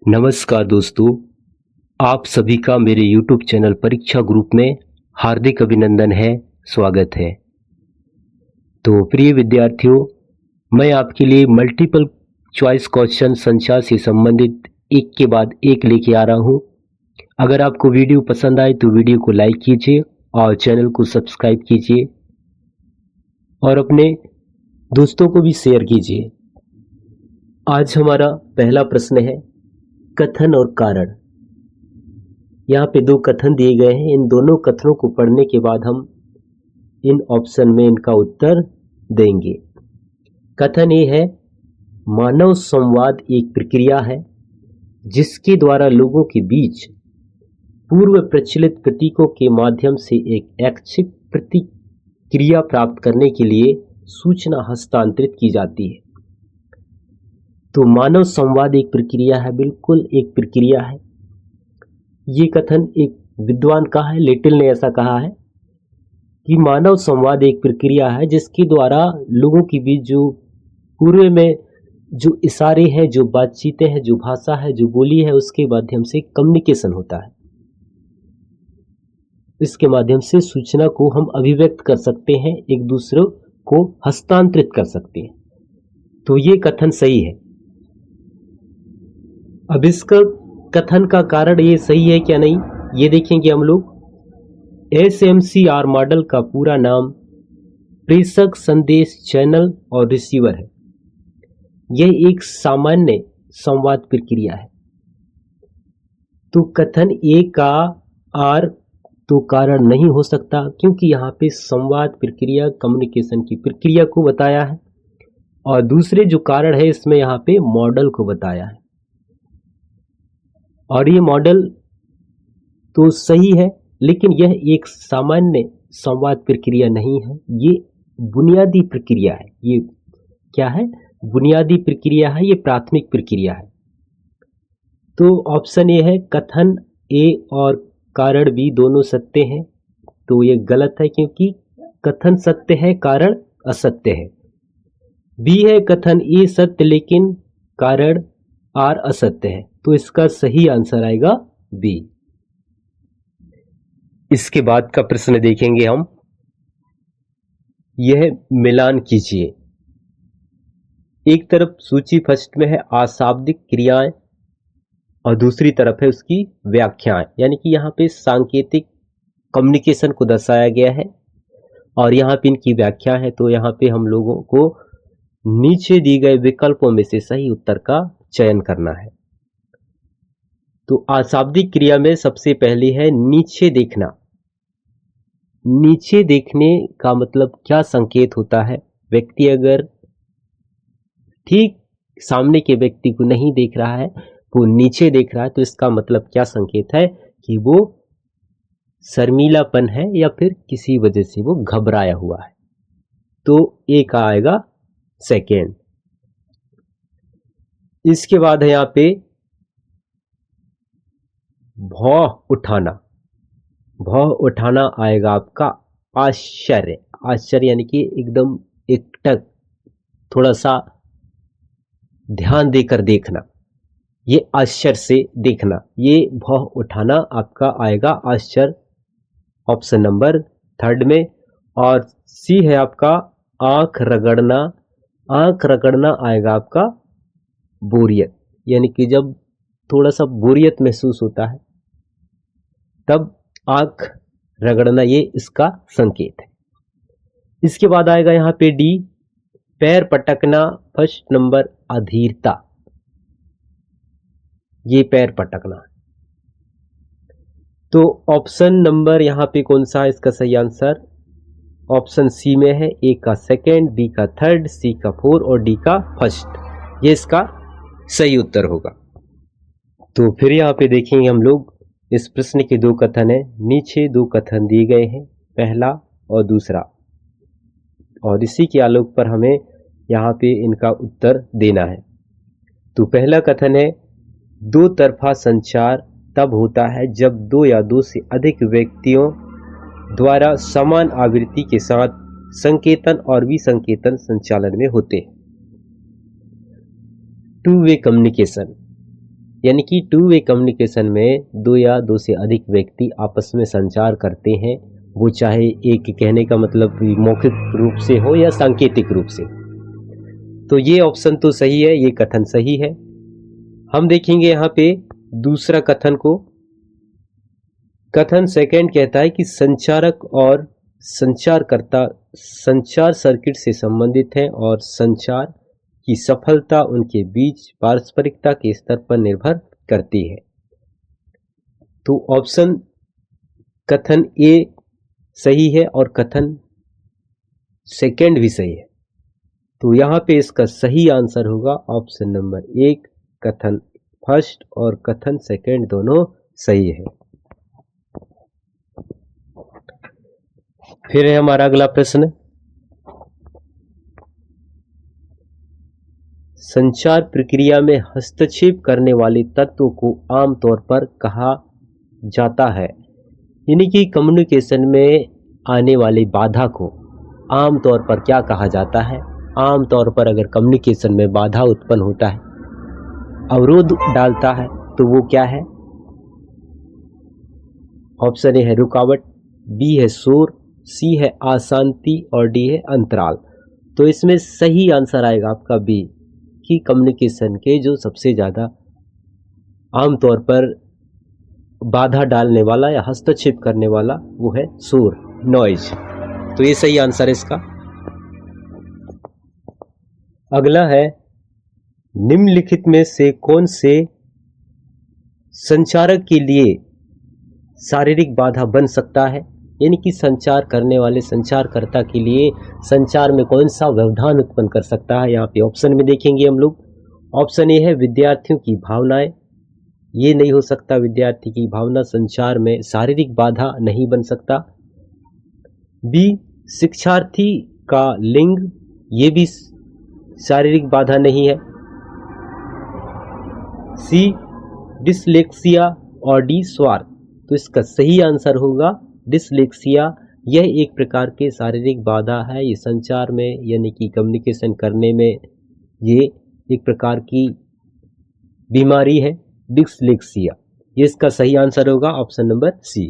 नमस्कार दोस्तों, आप सभी का मेरे YouTube चैनल परीक्षा ग्रुप में हार्दिक अभिनंदन है, स्वागत है। तो प्रिय विद्यार्थियों, मैं आपके लिए मल्टीपल चॉइस क्वेश्चन संचार से संबंधित एक के बाद एक लेके आ रहा हूँ। अगर आपको वीडियो पसंद आए तो वीडियो को लाइक कीजिए और चैनल को सब्सक्राइब कीजिए और अपने दोस्तों को भी शेयर कीजिए। आज हमारा पहला प्रश्न है कथन और कारण। यहाँ पे दो कथन दिए गए हैं। इन दोनों कथनों को पढ़ने के बाद हम इन ऑप्शन में इनका उत्तर देंगे। कथन ये है, मानव संवाद एक प्रक्रिया है जिसके द्वारा लोगों के बीच पूर्व प्रचलित प्रतीकों के माध्यम से एक ऐच्छिक प्रतिक्रिया प्राप्त करने के लिए सूचना हस्तांतरित की जाती है। तो मानव संवाद एक प्रक्रिया है, बिल्कुल एक प्रक्रिया है। ये कथन एक विद्वान का है, लिटिल ने ऐसा कहा है कि मानव संवाद एक प्रक्रिया है जिसके द्वारा लोगों के बीच जो पूर्व में जो इशारे हैं, जो बातचीतें हैं, जो भाषा है, जो बोली है, उसके माध्यम से कम्युनिकेशन होता है। इसके माध्यम से सूचना को हम अभिव्यक्त कर सकते हैं, एक दूसरे को हस्तांतरित कर सकते हैं। तो ये कथन सही है। अब इसका कथन का कारण ये सही है क्या नहीं, ये देखेंगे हम लोग। SMCR मॉडल का पूरा नाम प्रेषक संदेश चैनल और रिसीवर है। यह एक सामान्य संवाद प्रक्रिया है। तो कथन ए का आर तो कारण नहीं हो सकता, क्योंकि यहाँ पे संवाद प्रक्रिया, कम्युनिकेशन की प्रक्रिया को बताया है और दूसरे जो कारण है इसमें यहाँ पे मॉडल को बताया है। और ये मॉडल तो सही है, लेकिन यह एक सामान्य संवाद प्रक्रिया नहीं है, ये बुनियादी प्रक्रिया है। ये क्या है? बुनियादी प्रक्रिया है, ये प्राथमिक प्रक्रिया है। तो ऑप्शन ए है, कथन ए और कारण बी दोनों सत्य हैं। तो ये गलत है, क्योंकि कथन सत्य है, कारण असत्य है। बी है, कथन ए सत्य लेकिन कारण आर असत्य है। तो इसका सही आंसर आएगा बी। इसके बाद का प्रश्न देखेंगे हम। यह मिलान कीजिए। एक तरफ सूची फर्स्ट में है अशाब्दिक क्रियाएं और दूसरी तरफ है उसकी व्याख्याएं, यानी कि यहाँ पे सांकेतिक कम्युनिकेशन को दर्शाया गया है और यहाँ पे इनकी व्याख्या है। तो यहाँ पे हम लोगों को नीचे दिए गए विकल्पों में से सही उत्तर का चयन करना है। तो अशाब्दिक क्रिया में सबसे पहली है नीचे देखना। नीचे देखने का मतलब क्या संकेत होता है? व्यक्ति अगर ठीक सामने के व्यक्ति को नहीं देख रहा है, वो नीचे देख रहा है, तो इसका मतलब क्या संकेत है कि वो शर्मीलापन है या फिर किसी वजह से वो घबराया हुआ है। तो ए का आएगा सेकेंड। इसके बाद है यहाँ पे भौं उठाना। भौं उठाना आएगा आपका आश्चर्य। आश्चर्य यानी कि एकदम एकटक, थोड़ा सा ध्यान देकर देखना, ये आश्चर्य से देखना। ये भौं उठाना आपका आएगा आश्चर्य, ऑप्शन नंबर थर्ड में। और सी है आपका आंख रगड़ना। आंख रगड़ना आएगा आपका बोरियत, यानी कि जब थोड़ा सा बोरियत महसूस होता है तब आंख रगड़ना, ये इसका संकेत है। इसके बाद आएगा यहाँ पे डी, पैर पटकना। फर्स्ट नंबर अधीरता, ये पैर पटकना। तो ऑप्शन नंबर यहाँ पे कौन सा है इसका सही आंसर? ऑप्शन सी में है। ए का सेकेंड, बी का थर्ड, सी का फोर और डी का फर्स्ट, ये इसका सही उत्तर होगा। तो फिर यहाँ पे देखेंगे हम लोग, इस प्रश्न के दो कथन है। नीचे दो कथन दिए गए हैं, पहला और दूसरा, और इसी के आलोक पर हमें यहाँ पे इनका उत्तर देना है। तो पहला कथन है, दो तरफा संचार तब होता है जब दो या दो से अधिक व्यक्तियों द्वारा समान आवृत्ति के साथ संकेतन और विसंकेतन संचालन में होते हैं। Two way communication. यानी कि टू वे कम्युनिकेशन में दो या दो से अधिक व्यक्ति आपस में संचार करते हैं, वो चाहे एक कहने का मतलब मौखिक रूप से हो या सांकेतिक रूप से। तो ये ऑप्शन तो सही है, ये कथन सही है। हम देखेंगे यहाँ पे दूसरा कथन को। कथन सेकंड कहता है कि संचारक और संचारकर्ता संचार सर्किट से संबंधित हैं और संचार की सफलता उनके बीच पारस्परिकता के स्तर पर निर्भर करती है। तो ऑप्शन कथन ए सही है और कथन सेकंड भी सही है। तो यहाँ पे इसका सही आंसर होगा ऑप्शन नंबर 1, कथन फर्स्ट और कथन सेकंड दोनों सही है। फिर है हमारा अगला प्रश्न, संचार प्रक्रिया में हस्तक्षेप करने वाले तत्व को आमतौर पर कहा जाता है। यानी कि कम्युनिकेशन में आने वाली बाधा को आमतौर पर क्या कहा जाता है। आमतौर पर अगर कम्युनिकेशन में बाधा उत्पन्न होता है, अवरोध डालता है, तो वो क्या है। ऑप्शन ए है रुकावट, बी है शोर, सी है अशांति और डी है अंतराल। तो इसमें सही आंसर आएगा आपका बी, कि कम्युनिकेशन के जो सबसे ज़्यादा आमतौर पर बाधा डालने वाला या हस्तक्षेप करने वाला वो है शोर, नॉइज। तो ये सही आंसर है इसका। अगला है, निम्नलिखित में से कौन से संचारक के लिए शारीरिक बाधा बन सकता है। यानी कि संचार करने वाले संचारकर्ता के लिए संचार में कौन सा व्यवधान उत्पन्न कर सकता है। यहाँ पे ऑप्शन में देखेंगे हम लोग। ऑप्शन ए है विद्यार्थियों की भावनाएं, ये नहीं हो सकता, विद्यार्थी की भावना संचार में शारीरिक बाधा नहीं बन सकता। बी शिक्षार्थी का लिंग, ये भी शारीरिक बाधा नहीं है। सी डिसलेक्सिया और डी स्वार्थ। तो इसका सही आंसर होगा डिसलेक्सिया। यह एक प्रकार के शारीरिक बाधा है, ये संचार में यानी कि कम्युनिकेशन करने में ये एक प्रकार की बीमारी है, डिसलेक्सिया। ये इसका सही आंसर होगा ऑप्शन नंबर सी।